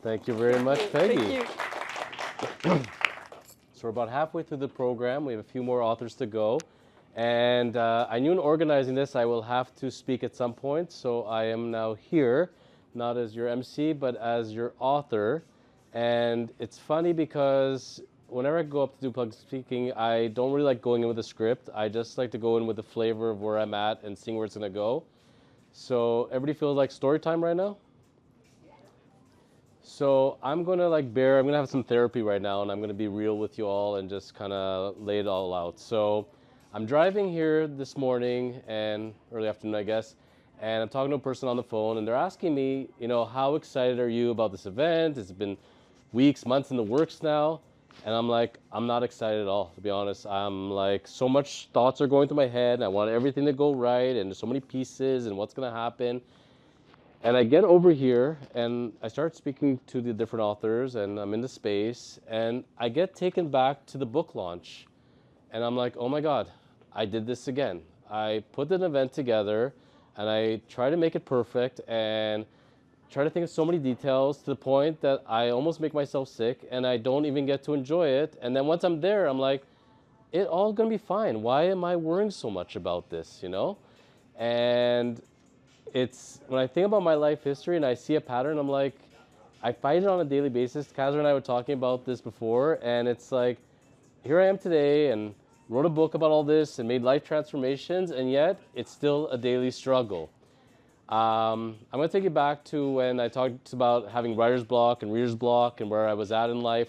Thank you very much, Peggy. Thank you. So we're about halfway through the program. We have a few more authors to go. And I knew in organizing this I will have to speak at some point, so I am now here, not as your MC, but as your author. And it's funny because whenever I go up to do public speaking, I don't really like going in with a script. I just like to go in with the flavor of where I'm at and seeing where it's going to go. So everybody feels like story time right now? So I'm going to I'm going to have some therapy right now, and I'm going to be real with you all and just kind of lay it all out. So I'm driving here this morning and early afternoon, I guess, and I'm talking to a person on the phone, and they're asking me, how excited are you about this event? It's been weeks, months in the works now. And I'm like, I'm not excited at all, to be honest. I'm like, so much thoughts are going through my head. I want everything to go right, and there's so many pieces and what's going to happen. And I get over here and I start speaking to the different authors, and I'm in the space, and I get taken back to the book launch. And I'm like, oh my God, I did this again. I put an event together and I try to make it perfect and try to think of so many details to the point that I almost make myself sick and I don't even get to enjoy it. And then once I'm there, I'm like, it all gonna be fine. Why am I worrying so much about this, And it's when I think about my life history and I see a pattern, I'm like, I fight it on a daily basis. Kazra and I were talking about this before, and it's like, here I am today and wrote a book about all this and made life transformations, and yet it's still a daily struggle. I'm going to take you back to when I talked about having writer's block and reader's block and where I was at in life.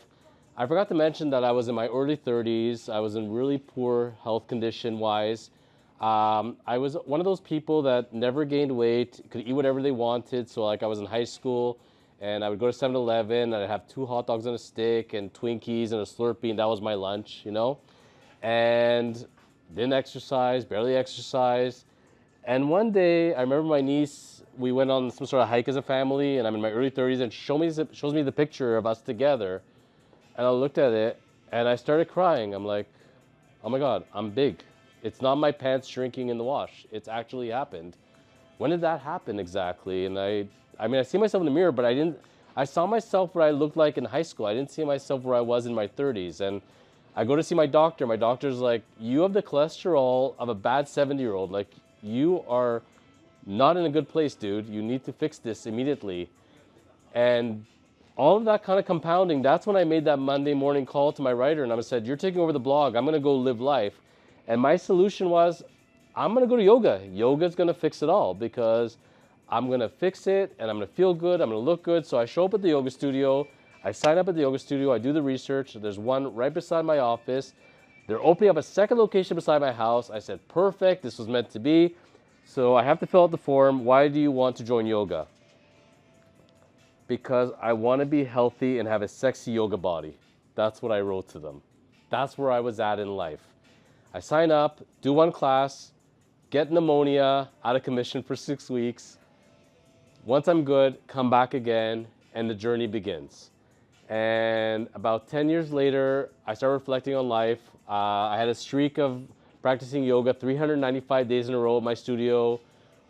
I forgot to mention that I was in my early 30s. I was in really poor health condition wise. I was one of those people that never gained weight, could eat whatever they wanted. So like I was in high school and I would go to 7-Eleven and I'd have 2 hot dogs on a stick and Twinkies and a Slurpee, and that was my lunch, And didn't exercise, barely exercised. And one day, I remember my niece, we went on some sort of hike as a family, and I'm in my early 30s, and shows me the picture of us together. And I looked at it, and I started crying. I'm like, oh my God, I'm big. It's not my pants shrinking in the wash. It's actually happened. When did that happen exactly? And I see myself in the mirror, but I saw myself where I looked like in high school. I didn't see myself where I was in my 30s. And I go to see my doctor. My doctor's like, you have the cholesterol of a bad 70-year-old. Like, you are not in a good place, dude. You need to fix this immediately. And all of that kind of compounding, that's when I made that Monday morning call to my writer, and I said, you're taking over the blog. I'm going to go live life. And my solution was, I'm going to go to yoga. Yoga's going to fix it all because I'm going to fix it and I'm going to feel good. I'm going to look good. So I show up at the yoga studio. I sign up at the yoga studio. I do the research. There's one right beside my office. They're opening up a second location beside my house. I said, perfect, this was meant to be. So I have to fill out the form. Why do you want to join yoga? Because I want to be healthy and have a sexy yoga body. That's what I wrote to them. That's where I was at in life. I sign up, do one class, get pneumonia, out of commission for 6 weeks. Once I'm good, come back again, and the journey begins. And about 10 years later, I started reflecting on life. I had a streak of practicing yoga 395 days in a row at my studio.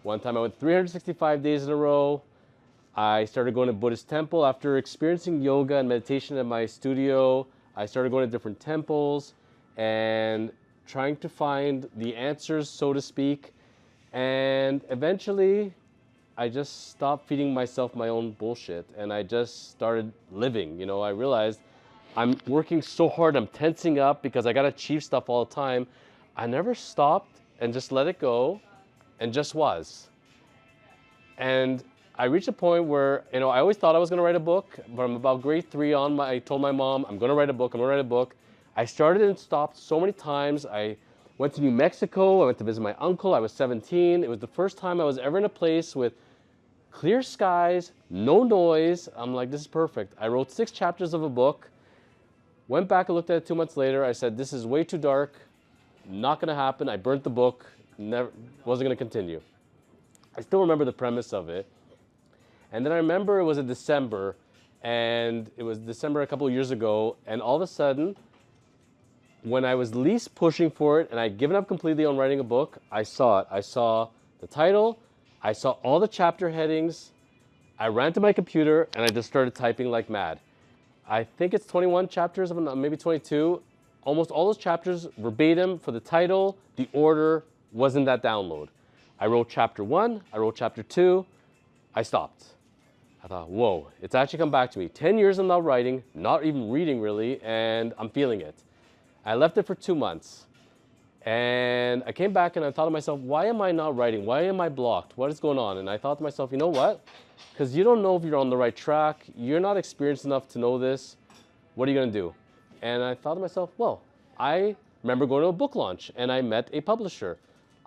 One time I went 365 days in a row. I started going to Buddhist temple. After experiencing yoga and meditation at my studio, I started going to different temples and trying to find the answers, so to speak. And eventually, I just stopped feeding myself my own bullshit and I just started living. I realized I'm working so hard, I'm tensing up because I gotta achieve stuff all the time. I never stopped and just let it go and just was. And I reached a point where, I always thought I was gonna write a book. From about grade 3 on, I told my mom, I'm gonna write a book. I started and stopped so many times. I went to New Mexico, I went to visit my uncle, I was 17. It was the first time I was ever in a place with clear skies, no noise. I'm like, this is perfect. I wrote 6 chapters of a book, went back and looked at it 2 months later. I said, this is way too dark, not gonna happen. I burnt the book, wasn't gonna continue. I still remember the premise of it. And then I remember it was in December, and it was December a couple of years ago, and all of a sudden, when I was least pushing for it and I'd given up completely on writing a book, I saw it. I saw the title, I saw all the chapter headings, I ran to my computer and I just started typing like mad. I think it's 21 chapters, maybe 22. Almost all those chapters verbatim for the title, the order was in that download. I wrote chapter 1, I wrote chapter 2, I stopped. I thought, whoa, it's actually come back to me. 10 years I'm not writing, not even reading really, and I'm feeling it. I left it for 2 months. And I came back and I thought to myself, why am I not writing? Why am I blocked? What is going on? And I thought to myself, you know what? Because you don't know if you're on the right track. You're not experienced enough to know this. What are you going to do? And I thought to myself, well, I remember going to a book launch and I met a publisher.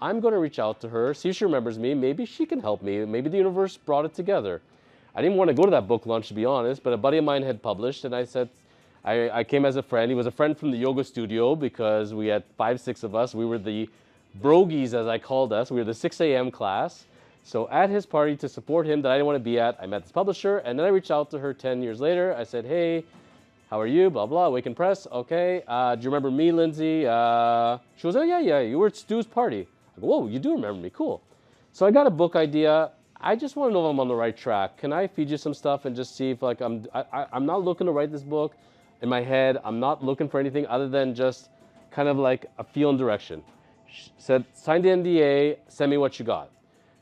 I'm going to reach out to her, see if she remembers me. Maybe she can help me. Maybe the universe brought it together. I didn't want to go to that book launch, to be honest, but a buddy of mine had published, and I said, I came as a friend. He was a friend from the yoga studio because we had 5, 6 of us. We were the brogies, as I called us. We were the 6 a.m. class. So at his party to support him that I didn't want to be at, I met this publisher, and then I reached out to her 10 years later. I said, hey, how are you? Blah, blah, Wake and Press. Okay. Do you remember me, Lindsay? She goes, oh, yeah, you were at Stu's party. I go, whoa, you do remember me. Cool. So I got a book idea. I just want to know if I'm on the right track. Can I feed you some stuff and just see if like I'm not looking to write this book in my head. I'm not looking for anything other than just kind of like a feel and direction. She said, sign the NDA, send me what you got.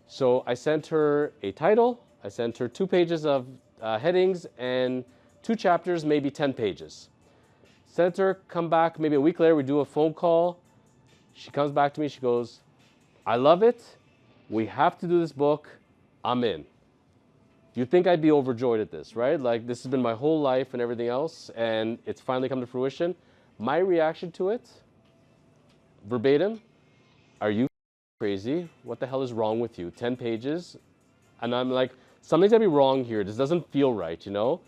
So I sent her a title. I sent her 2 pages of headings and 2 chapters, maybe 10 pages. Sent her, come back, maybe a week later, we do a phone call. She comes back to me, she goes, I love it. We have to do this book. I'm in. You'd think I'd be overjoyed at this, right? Like this has been my whole life and everything else, and it's finally come to fruition. My reaction to it, verbatim, are you crazy? What the hell is wrong with you? 10 pages? And I'm like, something's gotta be wrong here. This doesn't feel right, you know?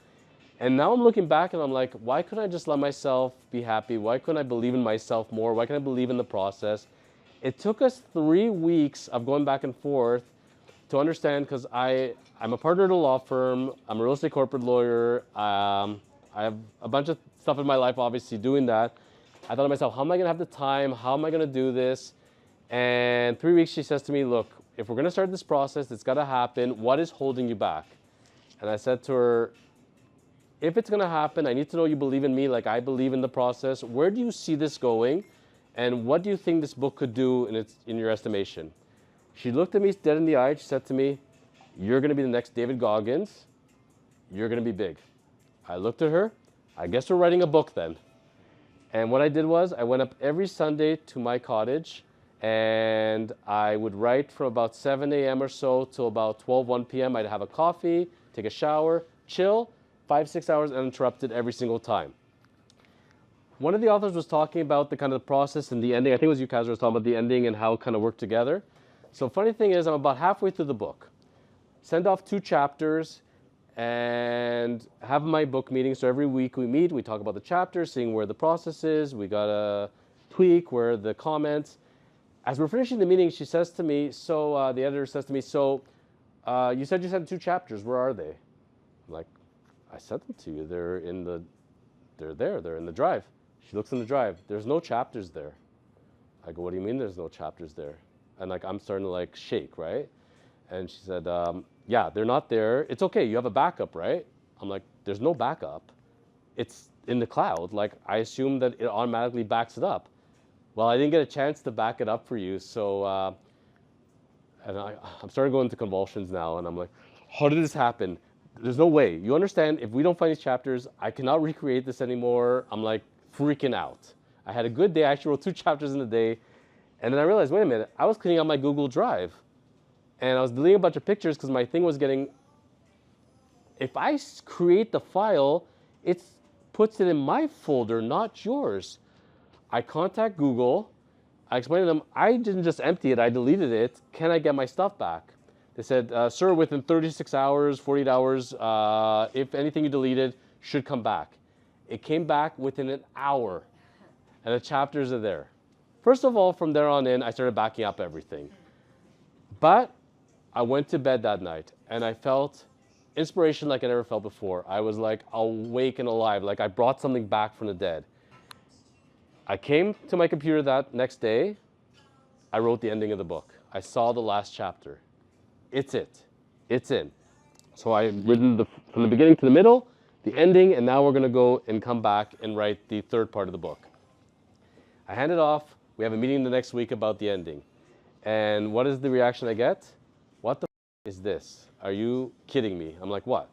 And now I'm looking back and I'm like, why couldn't I just let myself be happy? Why couldn't I believe in myself more? Why can't I believe in the process? It took us 3 weeks of going back and forth to understand, because I'm a partner at a law firm. I'm a real estate corporate lawyer. I have a bunch of stuff in my life, obviously, doing that. I thought to myself, how am I going to have the time? How am I going to do this? And 3 weeks, she says to me, look, if we're going to start this process, it's got to happen. What is holding you back? And I said to her, if it's going to happen, I need to know you believe in me like I believe in the process. Where do you see this going? And what do you think this book could do in your estimation? She looked at me dead in the eye. She said to me, you're going to be the next David Goggins. You're going to be big. I looked at her. I guess we're writing a book then. And what I did was I went up every Sunday to my cottage, and I would write from about 7 a.m. or so till about 12, 1 p.m. I'd have a coffee, take a shower, chill, 5, 6 hours uninterrupted every single time. One of the authors was talking about the kind of the process and the ending. I think it was you, Kaz, was talking about the ending and how it kind of worked together. So funny thing is, I'm about halfway through the book. Send off 2 chapters and have my book meeting. So every week we meet, we talk about the chapters, seeing where the process is. We got to tweak where the comments. As we're finishing the meeting, she says to me, the editor says to me, you said you sent 2 chapters. Where are they? I'm like, I sent them to you. They're in the drive. She looks in the drive. There's no chapters there. I go, what do you mean there's no chapters there? And like, I'm starting to like shake, right? And she said, yeah, they're not there. It's okay, you have a backup, right? I'm like, there's no backup. It's in the cloud. Like, I assume that it automatically backs it up. Well, I didn't get a chance to back it up for you, so, and I'm starting to go into convulsions now, and I'm like, how did this happen? There's no way. You understand, if we don't find these chapters, I cannot recreate this anymore. I'm like freaking out. I had a good day. I actually wrote 2 chapters in a day. And then I realized, wait a minute, I was cleaning out my Google Drive. And I was deleting a bunch of pictures because my thing was getting, if I create the file, it puts it in my folder, not yours. I contact Google. I explained to them, I didn't just empty it, I deleted it. Can I get my stuff back? They said, sir, within 36 hours, 48 hours, if anything you deleted should come back. It came back within an hour, and the chapters are there. First of all, from there on in, I started backing up everything. But I went to bed that night, and I felt inspiration like I never felt before. I was like awake and alive, like I brought something back from the dead. I came to my computer that next day. I wrote the ending of the book. I saw the last chapter. It's it. It's in. So I've written from the beginning to the middle, the ending, and now we're going to go and come back and write the third part of the book. I hand it off. We have a meeting the next week about the ending. And what is the reaction I get? What the is this? Are you kidding me? I'm like, what?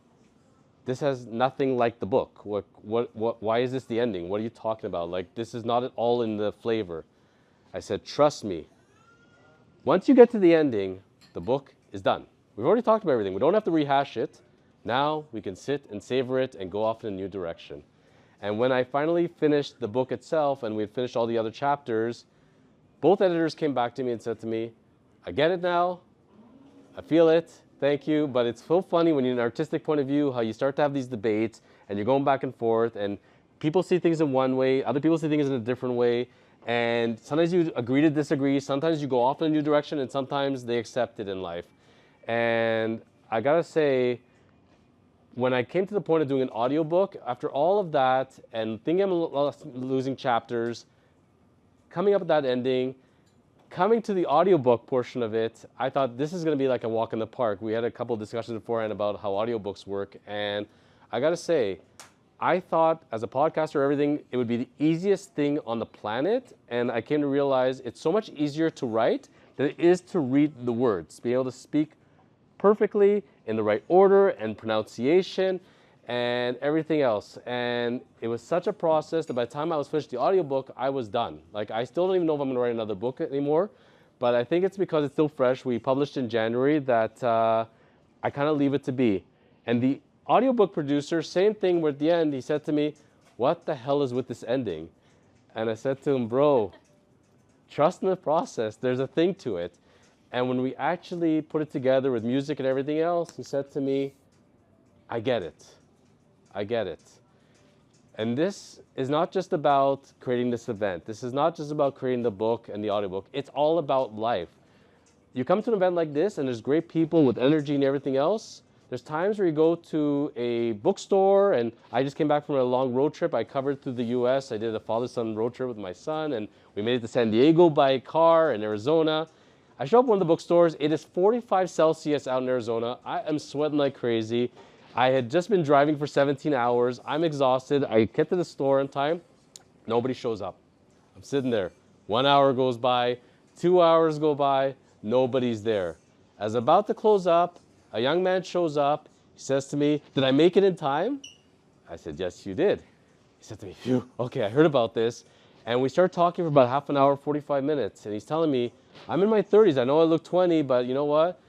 This has nothing like the book. Why is this the ending? What are you talking about? Like, this is not at all in the flavor. I said, trust me. Once you get to the ending, the book is done. We've already talked about everything. We don't have to rehash it. Now we can sit and savor it and go off in a new direction. And when I finally finished the book itself and we had finished all the other chapters, both editors came back to me and said to me, I get it now. I feel it. Thank you. But it's so funny when you're in an artistic point of view, how you start to have these debates and you're going back and forth and people see things in one way, other people see things in a different way. And sometimes you agree to disagree. Sometimes you go off in a new direction and sometimes they accept it in life. And I gotta say, when I came to the point of doing an audiobook, after all of that and thinking I'm losing chapters, coming up with that ending, coming to the audiobook portion of it, I thought this is going to be like a walk in the park. We had a couple of discussions beforehand about how audiobooks work, and I got to say, I thought as a podcaster, everything, it would be the easiest thing on the planet, and I came to realize it's so much easier to write than it is to read the words, be able to speak perfectly in the right order and pronunciation and everything else. And it was such a process that by the time I was finished the audiobook, I was done. Like, I still don't even know if I'm gonna write another book anymore, but I think it's because it's still fresh. We published in January that I kind of leave it to be. And the audiobook producer, same thing where at the end, he said to me, what the hell is with this ending? And I said to him, bro, trust in the process. There's a thing to it. And when we actually put it together with music and everything else, he said to me, I get it. I get it. And this is not just about creating this event. This is not just about creating the book and the audiobook. It's all about life. You come to an event like this and there's great people with energy and everything else. There's times where you go to a bookstore, and I just came back from a long road trip. I covered through the US. I did a father-son road trip with my son, and we made it to San Diego by car and Arizona. I show up at one of the bookstores. It is 45 Celsius out in Arizona. I am sweating like crazy. I had just been driving for 17 hours. I'm exhausted. I get to the store in time. Nobody shows up. I'm sitting there. 1 hour goes by, 2 hours go by, nobody's there. As about to close up, a young man shows up. He says to me, did I make it in time? I said, yes, you did. He said to me, phew, okay, I heard about this. And we started talking for about half an hour, 45 minutes. And he's telling me, I'm in my 30s. I know I look 20, but you know what?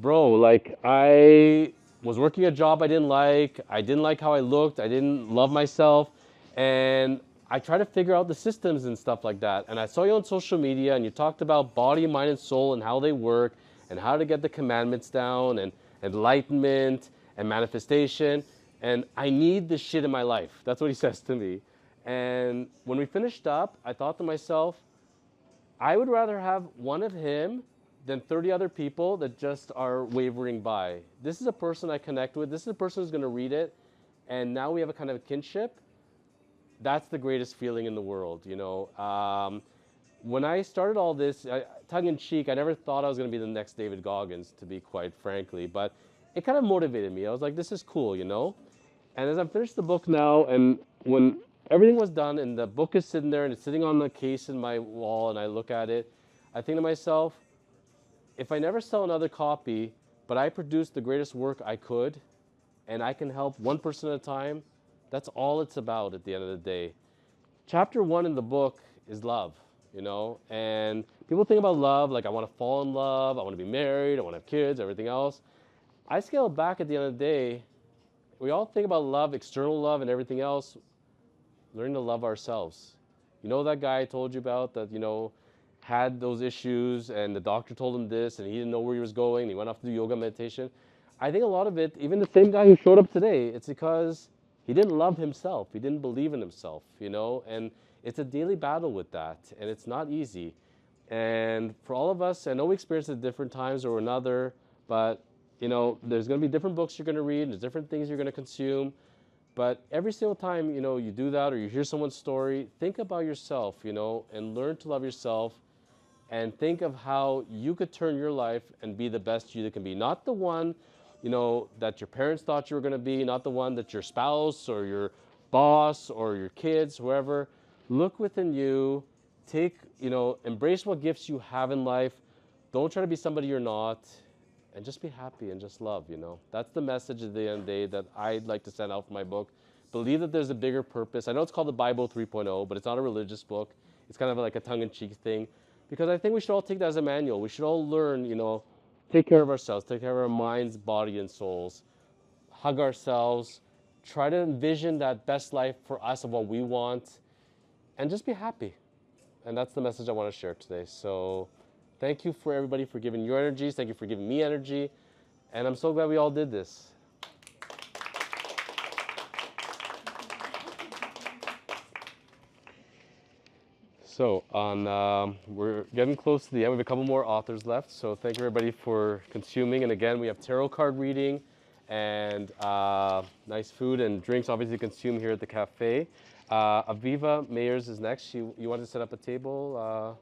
Bro, like, I was working a job I didn't like. I didn't like how I looked. I didn't love myself. And I tried to figure out the systems and stuff like that. And I saw you on social media and you talked about body, mind, and soul and how they work and how to get the commandments down and enlightenment and manifestation. And I need this shit in my life. That's what he says to me. And when we finished up, I thought to myself, I would rather have one of him than 30 other people that just are wavering by. This is a person I connect with. This is a person who's going to read it. And now we have a kind of a kinship. That's the greatest feeling in the world, you know. When I started all this, tongue in cheek, I never thought I was going to be the next David Goggins, to be quite frankly. But it kind of motivated me. I was like, this is cool, you know. And as I finished the book now, and when everything was done, and the book is sitting there, and it's sitting on the case in my wall, and I look at it, I think to myself, if I never sell another copy, but I produced the greatest work I could, and I can help one person at a time, that's all it's about at the end of the day. Chapter 1 in the book is love, you know, and people think about love like I want to fall in love, I want to be married, I want to have kids, everything else. I scale back at the end of the day. We all think about love, external love and everything else, learning to love ourselves. You know that guy I told you about that, you know, had those issues and the doctor told him this and he didn't know where he was going and he went off to do yoga meditation. I think a lot of it, even the same guy who showed up today, it's because he didn't love himself. He didn't believe in himself, you know, and it's a daily battle with that and it's not easy. And for all of us, I know we experience it at different times or another, but you know, there's going to be different books you're going to read, there's different things you're going to consume. But every single time, you know, you do that or you hear someone's story, think about yourself, you know, and learn to love yourself and think of how you could turn your life and be the best you that can be. Not the one, that your parents thought you were going to be, not the one that your spouse or your boss or your kids, whoever. Look within you, embrace what gifts you have in life. Don't try to be somebody you're not, and just be happy and just love. That's the message at the end of the day that I'd like to send out from my book. Believe that there's a bigger purpose. I know it's called the Bible 3.0, but it's not a religious book. It's kind of like a tongue-in-cheek thing, because I think we should all take that as a manual. We should all learn, take care of ourselves, take care of our minds, body, and souls, hug ourselves, try to envision that best life for us of what we want, and just be happy. And that's the message I want to share today. So thank you for everybody for giving your energies. Thank you for giving me energy. And I'm so glad we all did this. So we're getting close to the end. We have a couple more authors left. So thank you everybody for consuming. And again, we have tarot card reading and nice food and drinks obviously to consume here at the cafe. Aviva Mayers is next. You wanted to set up a table?